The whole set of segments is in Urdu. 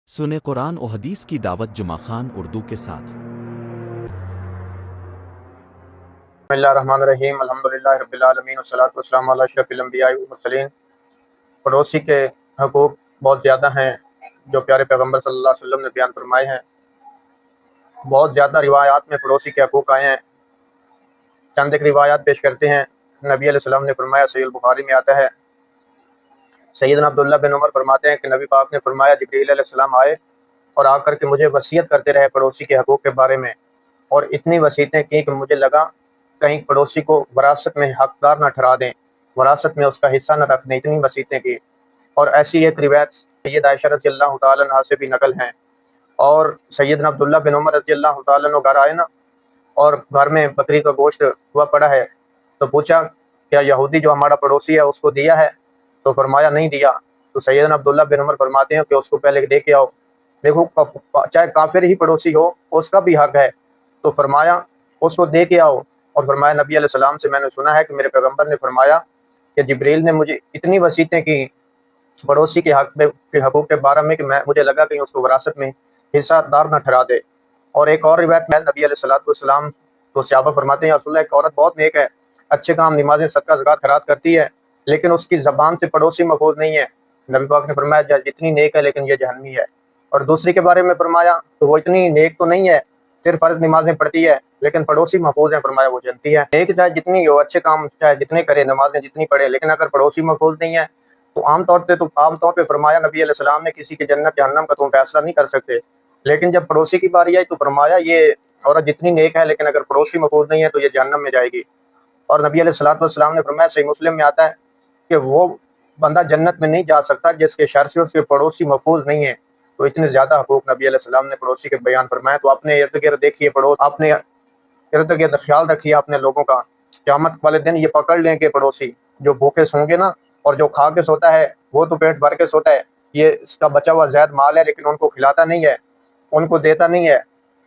سنیں قرآن و حدیث کی دعوت جمعہ خان اردو کے ساتھ۔ بسم اللہ الرحمن الرحیم، الحمدللہ رب العالمین والصلاۃ والسلام علی اشرف الانبیاء والمرسلین۔ پڑوسی کے حقوق بہت زیادہ ہیں جو پیارے پیغمبر صلی اللہ علیہ وسلم نے بیان فرمائے ہیں۔ بہت زیادہ روایات میں پڑوسی کے حقوق آئے ہیں۔ چند ایک روایات پیش کرتے ہیں۔ نبی علیہ السلام نے فرمایا، صحیح البخاری میں آتا ہے، سیدنا عبداللہ بن عمر فرماتے ہیں کہ نبی پاک نے فرمایا، جبریل علیہ السلام آئے اور آ کر کے مجھے وصیت کرتے رہے پڑوسی کے حقوق کے بارے میں، اور اتنی وصیتیں کی کہ مجھے لگا کہیں پڑوسی کو وراثت میں حقدار نہ ٹھہرا دیں، وراثت میں اس کا حصہ نہ رکھ دیں، اتنی وصیتیں کی۔ اور ایسی ایک روایت سید عائشہ رضی اللہ تعالیٰ عنہا سے بھی نقل ہیں۔ اور سیدنا عبداللہ بن عمر رضی اللہ تعالیٰ عنہ گھر آئے نا، اور گھر میں بکری کا گوشت ہوا پڑا ہے، تو پوچھا کیا یہودی جو ہمارا پڑوسی ہے اس کو دیا ہے؟ تو فرمایا نہیں دیا۔ تو سیدنا عبداللہ بن عمر فرماتے ہیں کہ اس کو پہلے دے کے آؤ، دیکھو چاہے کافر ہی پڑوسی ہو اس کا بھی حق ہے۔ تو فرمایا اس کو دے کے آؤ، اور فرمایا نبی علیہ السلام سے میں نے سنا ہے کہ میرے پیغمبر نے فرمایا کہ جبریل نے مجھے اتنی وصیتیں کی پڑوسی کے حقوق کے بارے میں کہ مجھے لگا کہ اس کو وراثت میں حصہ دار نہ ٹھہرا دے۔ اور ایک اور روایت میں نبی علیہ السلام تو صحابہ فرماتے ہیں، رسول اللہ ایک عورت بہت نیک ہے، اچھے کام، نمازیں، صدقہ، زکوٰۃ، خیرات کرتی ہے، لیکن اس کی زبان سے پڑوسی محفوظ نہیں ہے۔ نبی پاک نے فرمایا جتنی نیک ہے لیکن یہ جہنمی ہے۔ اور دوسری کے بارے میں فرمایا تو وہ اتنی نیک تو نہیں ہے، صرف فرض نمازیں پڑھتی ہے لیکن پڑوسی محفوظ ہیں، فرمایا وہ جنتی ہے۔ نیک چاہے جتنی ہو، اچھے کام چاہے جتنے کرے، نمازیں جتنی پڑھے، لیکن اگر پڑوسی محفوظ نہیں ہے تو عام طور پہ فرمایا نبی علیہ السلام نے کسی کی جنت جہنم کا تم فیصلہ نہیں کر سکتے، لیکن جب پڑوسی کی باری آئی تو فرمایا یہ عورت جتنی نیک ہے لیکن اگر پڑوسی محفوظ نہیں ہے تو یہ جہنم میں جائے گی۔ اور نبی علیہ السلام نے فرمایا، صحیح مسلم میں آتا ہے کہ وہ بندہ جنت میں نہیں جا سکتا جس کے شر سے اس کے پڑوسی محفوظ نہیں ہیں۔ تو اتنے زیادہ حقوق نبی علیہ السلام نے پڑوسی کے بیان فرمائے۔ تو اپنے ارد گرد دیکھیے، اپنے ارد گرد خیال رکھیے اپنے لوگوں کا۔ قیامت والے دن یہ پکڑ لیں کہ پڑوسی جو بھوکے سوں گے نا، اور جو کھا کے سوتا ہے وہ تو پیٹ بھر کے سوتا ہے، یہ اس کا بچا ہوا زائد مال ہے لیکن ان کو کھلاتا نہیں ہے، ان کو دیتا نہیں ہے۔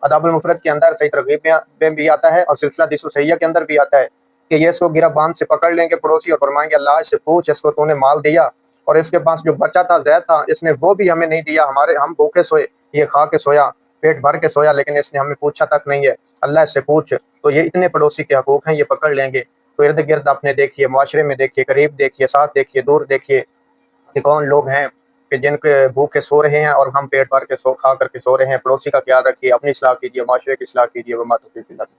ادب المفرد کے اندر صحیح ترغیب میں بھی آتا ہے، اور سلسلہ حدیث صحیحہ کے اندر بھی آتا ہے کہ یہ اس کو گرہ باندھ سے پکڑ لیں گے پڑوسی، اور فرمائیں گے اللہ اس سے پوچھ، اس کو تو نے مال دیا اور اس کے پاس جو بچہ تھا زید تھا اس نے وہ بھی ہمیں نہیں دیا، ہم بھوکے سوئے، یہ کھا کے سویا، پیٹ بھر کے سویا، لیکن اس نے ہمیں پوچھا تک نہیں ہے، اللہ اس سے پوچھ۔ تو یہ اتنے پڑوسی کے حقوق ہیں، یہ پکڑ لیں گے۔ تو ارد گرد اپنے دیکھیے، معاشرے میں دیکھیے، قریب دیکھیے، ساتھ دیکھیے، دور دیکھیے کہ کون لوگ ہیں کہ جن کے بھوکے سو رہے ہیں اور ہم پیٹ بھر کے کھا کر کے سو رہے ہیں۔ پڑوسی کا خیال رکھیے، اپنی اصلاح کیجیے، معاشرے کی اصلاح کیجیے۔ وما توفیقی الا باللہ۔